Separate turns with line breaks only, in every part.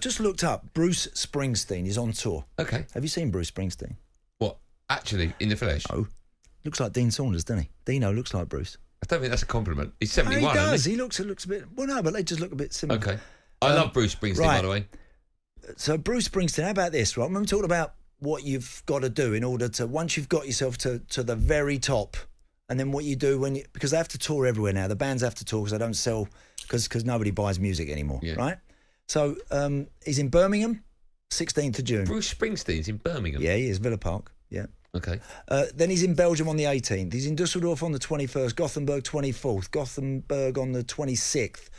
Just looked up. Bruce Springsteen is on tour.
Okay.
Have you seen Bruce Springsteen?
What? Actually, in the flesh?
Oh. Looks like Dean Saunders, doesn't he? Dino looks like Bruce.
I don't think that's a compliment. He's 71,
he does.
isn't
He looks a bit... Well, no, but they just look a bit similar.
Okay. I love Bruce Springsteen, by the way.
So Bruce Springsteen, how about this, right? I'm talking about what you've got to do in order to... Once you've got yourself to the very top, and then what you do when you... Because they have to tour everywhere now. The bands have to tour because they don't sell... Because nobody buys music anymore, right? So he's in Birmingham, 16th of June.
Bruce Springsteen's in Birmingham?
Yeah, he is. Villa Park, yeah.
Okay.
Then he's in Belgium on the 18th. He's in Dusseldorf on the 21st, Gothenburg 24th, Gothenburg on the 26th,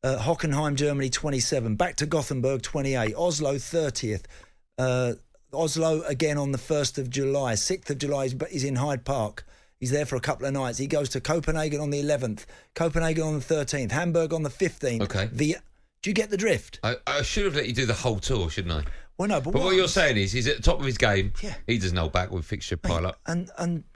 Hockenheim, Germany 27th, back to Gothenburg 28th, Oslo 30th, Oslo again on the 1st of July, 6th of July he's in Hyde Park. He's there for a couple of nights. He goes to Copenhagen on the 11th, Copenhagen on the 13th, Hamburg on the 15th.
Okay.
Do you get the drift?
I should have let you do the whole tour, shouldn't I?
Well, no, but
what you're saying is he's at the top of his game.
Yeah.
He doesn't hold back with fixture pile up.
And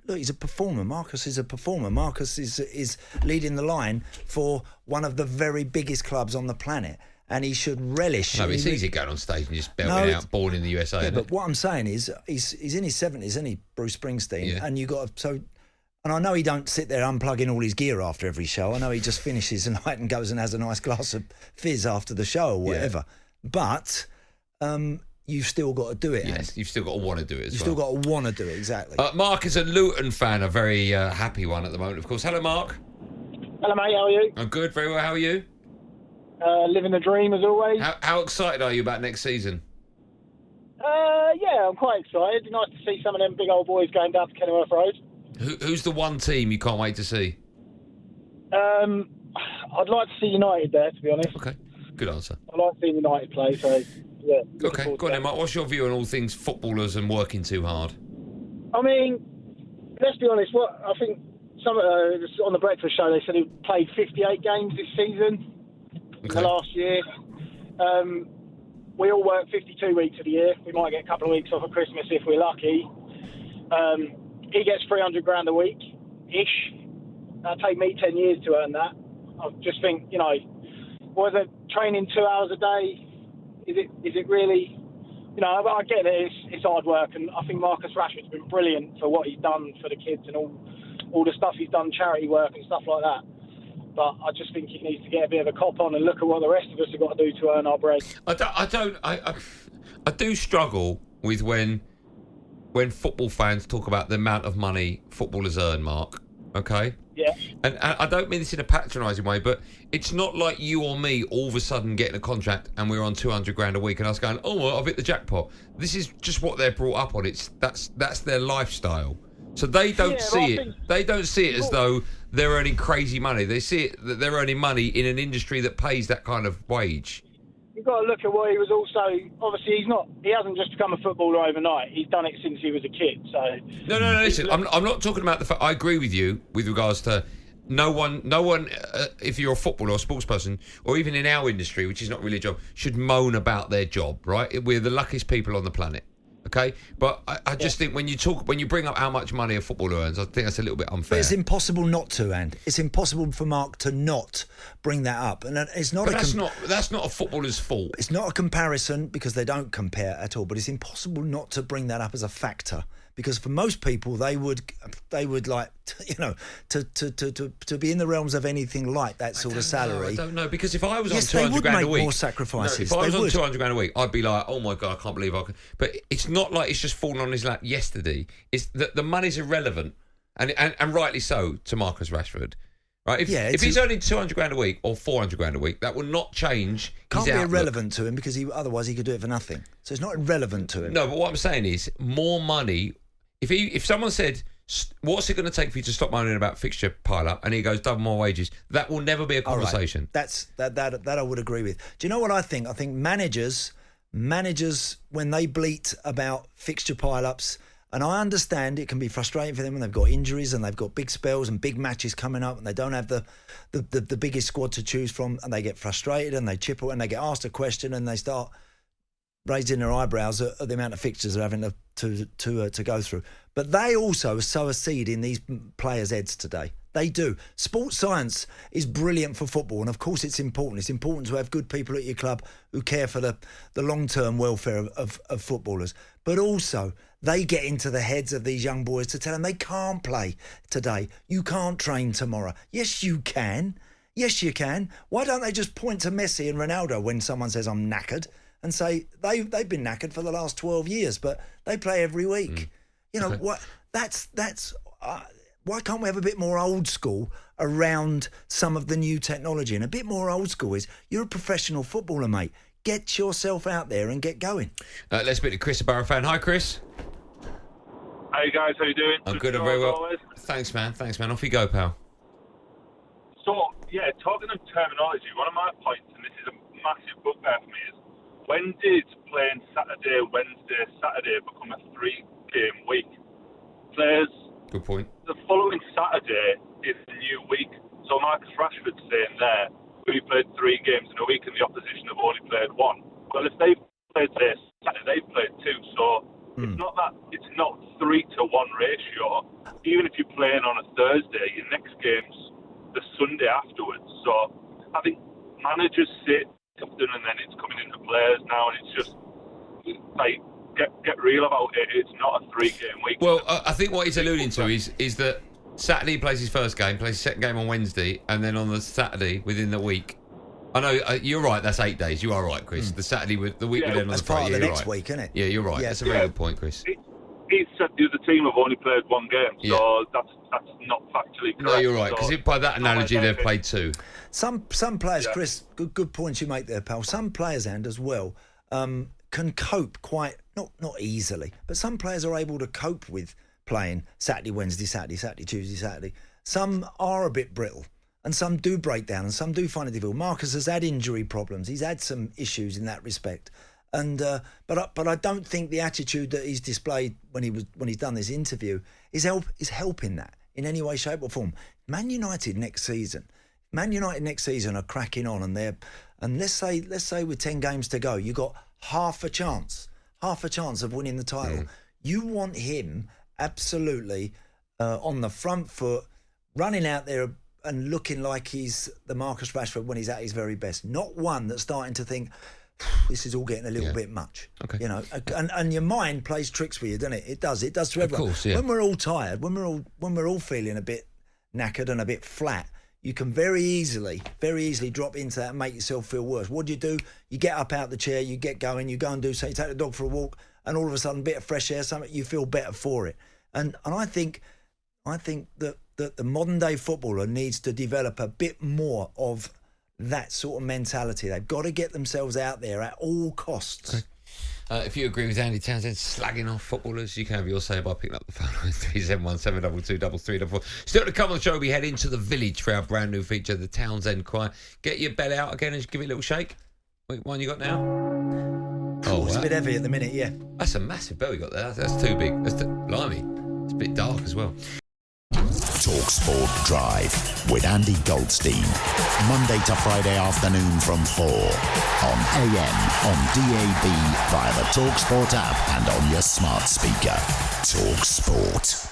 look, he's a performer. Marcus is a performer. Marcus is leading the line for one of the very biggest clubs on the planet. And he should relish.
No, it's easy going on stage and just belting out, born in the USA.
Yeah, but what I'm saying is he's in his 70s, isn't he, Bruce Springsteen?
Yeah.
And you got so... And I know he don't sit there unplugging all his gear after every show. I know he just finishes the night and goes and has a nice glass of fizz after the show or whatever. Yeah. But you've still got to do it.
Yes, you've still got to want to do it as
You've still got to want to do it, exactly.
Mark is a Luton fan, a very happy one at the moment, of course. Hello, Mark.
Hello, mate. How are you?
I'm good, very well. How are you?
Living the dream, as always.
How excited are you about next season?
Yeah, I'm quite excited. Nice to see some of them big old boys going down to Kenilworth Road.
Who's the one team you can't wait to see?
I'd like to see United there, to be honest.
Okay, good answer.
I like seeing United play, so yeah.
Okay, go on then, Mark. What's your view on all things footballers and working too hard?
I mean, let's be honest. What I think on the breakfast show they said he played 58 games this season. In the last year. We all work 52 weeks of the year. We might get a couple of weeks off at Christmas if we're lucky. He gets 300 grand a week-ish. That'll take me 10 years to earn that. I just think, was it training 2 hours a day? Is it really? I get it. It's hard work, and I think Marcus Rashford's been brilliant for what he's done for the kids and all the stuff he's done, charity work and stuff like that. But I just think he needs to get a bit of a cop on and look at what the rest of us have got to do to earn our bread.
I do struggle with when football fans talk about the amount of money footballers earn, Mark. Okay?
Yeah.
And I don't mean this in a patronising way, but it's not like you or me all of a sudden getting a contract and we're on 200 grand a week and us going, oh, well, I've hit the jackpot. This is just what they're brought up on. That's their lifestyle. So they don't see it. They don't see it as though they're earning crazy money. They see it that they're earning money in an industry that pays that kind of wage.
You've got to look at what he was also... Obviously, he hasn't just become a footballer overnight. He's done it since he was a kid, so...
No, listen, I'm not talking about the fact... I agree with you with regards to no one, if you're a footballer or a sports person, or even in our industry, which is not really a job, should moan about their job, right? We're the luckiest people on the planet. Okay, but I just think when you bring up how much money a footballer earns, I think that's a little bit unfair.
But it's impossible not to, and it's impossible for Mark to not bring that up, and it's not.
But that's not a footballer's fault.
It's not a comparison because they don't compare at all. But it's impossible not to bring that up as a factor. Because for most people, they would like, to be in the realms of anything like that sort of salary.
I don't know, because if I was on 200
they would
grand
make
a week,
more sacrifices.
If I was on 200 grand a week, I'd be like, oh my God, I can't believe I could. But it's not like it's just fallen on his lap yesterday. It's that the money's irrelevant, and rightly so to Marcus Rashford. Right? If he's earning 200 grand a week or 400 grand a week, that will not change
Can't
his
be
outlook.
irrelevant to him because otherwise he could do it for nothing. So it's not irrelevant to him.
No, but what I'm saying is more money. If someone said, what's it going to take for you to stop moaning about fixture pile up, and he goes, double more wages, that will never be a conversation.
Right. That I would agree with. Do you know what I think? I think managers when they bleat about fixture pile ups, and I understand it can be frustrating for them when they've got injuries and they've got big spells and big matches coming up and they don't have the biggest squad to choose from, and they get frustrated and they chip and they get asked a question and they start raising their eyebrows at the amount of fixtures they're having to go through. But they also sow a seed in these players' heads today. They do. Sports science is brilliant for football, and of course it's important. It's important to have good people at your club who care for the long-term welfare of footballers. But also, they get into the heads of these young boys to tell them they can't play today. You can't train tomorrow. Yes, you can. Yes, you can. Why don't they just point to Messi and Ronaldo when someone says I'm knackered and say they've been knackered for the last 12 years, but they play every week. You know, what? That's why can't we have a bit more old school around some of the new technology? And a bit more old school is you're a professional footballer, mate. Get yourself out there and get going.
Let's speak to Chris, a Borough fan. Hi, Chris.
Hey guys, how you doing?
I'm good and very well. Thanks, man. Off you go, pal.
So, yeah, talking of terminology, one of my points, and this is a massive bugbear for me, is when did playing Saturday, Wednesday, Saturday become a 3-game week? Players...
Good point.
The following Saturday is a new week. So Marcus Rashford's saying there, we played 3 games in a week and the opposition have only played 1. Well, if they've played this Saturday, they've played 2. So it's not 3-to-1 ratio. Even if you're playing on a Thursday, your next game's the Sunday afterwards. So I think managers sit often and then it's coming into players now and it's just like... Get real about it. It's not a 3-game week.
Well, I think what he's alluding to is that Saturday he plays his first game, plays his second game on Wednesday, and then on the Saturday within the week. I know you're right. That's 8 days. You are right, Chris. The Saturday with the week within on the Friday.
That's part of the next week, isn't it?
Yeah, you're right. That's a very good point, Chris.
He said the other team have only played 1 game, so that's not factually correct.
No, you're right. Because by that analogy, they've played 2.
Some players, Chris. Good points you make there, pal. Some players, and as well. Can cope quite not easily, but some players are able to cope with playing Saturday, Wednesday, Saturday, Tuesday, Saturday. Some are a bit brittle, and some do break down, and some do find it difficult. Marcus has had injury problems; he's had some issues in that respect, and but I don't think the attitude that he's displayed when he's done this interview is helping that in any way, shape, or form. Man United next season are cracking on, and let's say with 10 games to go, you got half a chance of winning the title. You want him absolutely on the front foot, running out there and looking like he's the Marcus Rashford when he's at his very best. Not one that's starting to think, this is all getting a little bit much. Okay. You know, and your mind plays tricks with you, doesn't it? It does to everyone. Of course, yeah. When we're all tired, when we're all feeling a bit knackered and a bit flat, you can very easily drop into that and make yourself feel worse. What do? You get up out the chair, you get going, you go and do something, you take the dog for a walk, and all of a sudden, a bit of fresh air, something, you feel better for it. And I think that the modern day footballer needs to develop a bit more of that sort of mentality. They've got to get themselves out there at all costs.
Okay. If you agree with Andy Townsend slagging off footballers, you can have your say by picking up the phone on 3717223344. Still to come on the show, we head into the village for our brand new feature, the Townsend Choir. Get your bell out again and just give it a little shake. What one you got now?
It's a bit heavy at the minute, yeah.
That's a massive bell you got there. That's too big. Blimey. It's a bit dark as well.
talkSPORT Drive with Andy Goldstein. Monday to Friday afternoon from 4 on AM, on DAB, via the talkSPORT app and on your smart speaker. talkSPORT.